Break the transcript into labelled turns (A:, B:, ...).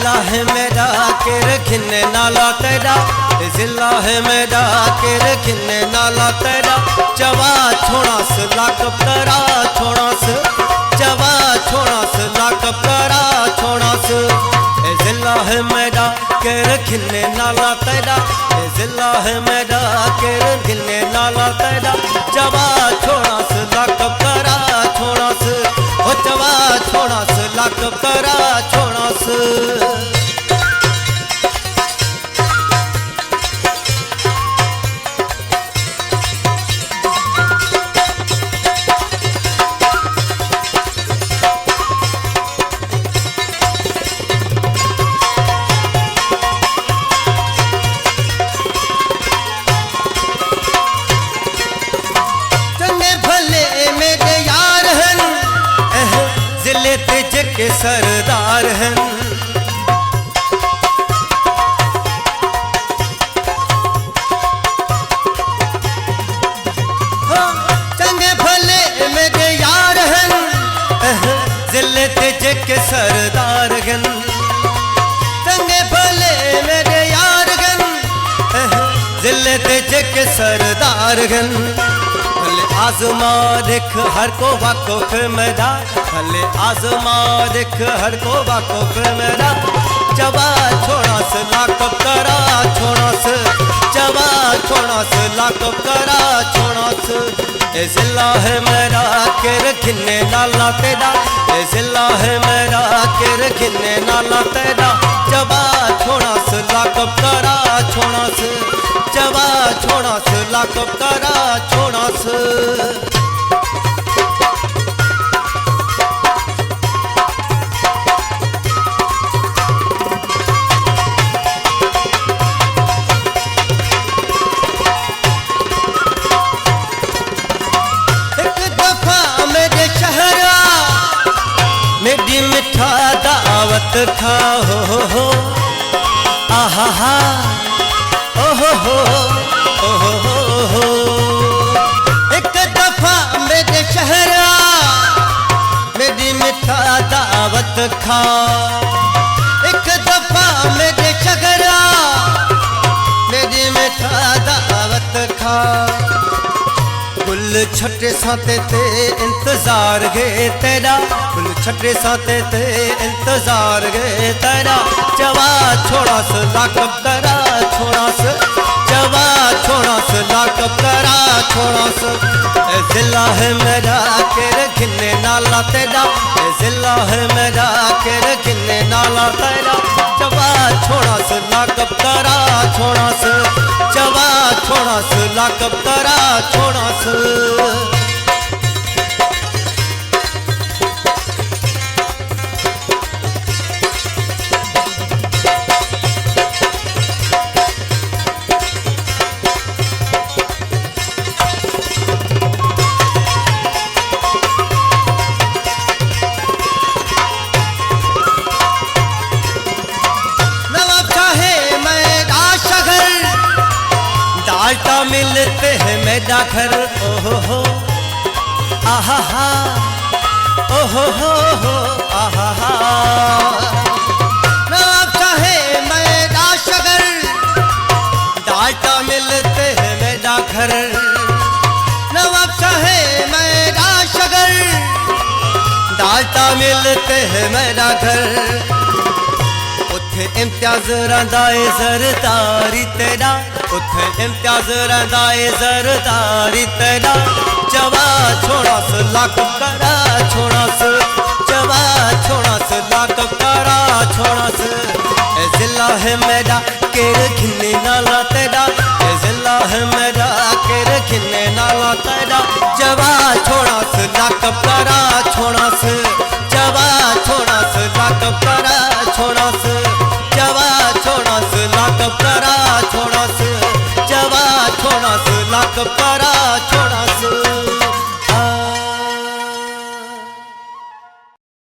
A: जिला है मेरा केर खिन्ने नाला तेरा, जिला है मेरा केर खिन्ने नाला तेरा। चवा छोड़ा से लाकब करा छोड़ा से, चवा छोड़ा से लाकब करा छोड़ा से। जिला है मेरा केर खिन्ने नाला तेरा, जिला है मेरा केर खिन्ने नाला तेरा। चवा छोड़ा से लाकब करा छोड़ा से, ओ चवा छोड़ा से लाकब करा छोड़ा से। के सरदार हैं चंगे भले मेरे यार हैं, जिले तेजे के सरदार हैं। चंगे भले मेरे यार हैं, जिले तेजे के सरदार हैं। आजमा देख हर को वाकुफ मेरा, भले आजमा देख हर को वाकुफ मेरा। चवा छोड़ा से लाकब करा छोड़ा से, चवा छोड़ा से लाकब करा छोड़ा से। ए जिला है मेरा केर खिन्ने नाला तेरा, ए जिला है मेरा केर खिन्ने नाला तेरा। चवा छोड़ा से लाकब करा छोड़ा से, चवा छोड़ा से लाकब करा छोड़ा से। मेरी मिठा दावत खा हो आहा हा ओ हो। एक दफा मेरे शहरा मेरी मिठा दावत खा, एक दफा मेरे शहरा मेरी मिठा दावत खा। गुल छटे साते ते इंतजार गे तेरा, गुल छटे साते ते इंतजार गे तेरा। चवा छोड़ा से लाकब करा छोड़ा से, चवा छोड़ा से लाकब करा छोड़ा से। जिला है मेरा केर खिन्ने नाला तेरा, जिला है मेरा केर खिन्ने नाला तेरा। चवा छोड़ा से लाकब करा छोड़ा से, चवा छोड़ा से लाकब करा छोड़ा से। डालता मिलते हैं मेरा घर ओ हो आहा हा ओ हो आहा हा। नवाब चाहे मेरा शगर, डालता मिलते हैं मेरा घर। नवाब चाहे मेरा शगर, डालता मिलते हैं मेरा घर। उथे इम्तियाज रंदाए जरदारी तेरा, उथे इम्तियाज रंदाए जरदारी तेरा। चवा छोड़ा से लाकब करा छोड़ा से, चवा छोड़ा से लाकब करा छोड़ा से। ए जिला है मेरा केर खिन्ने नाला तेरा, ए जिला है मेरा केर खिन्ने नाला तेरा। चवा छोड़ा से लाकब करा छोड़ा से,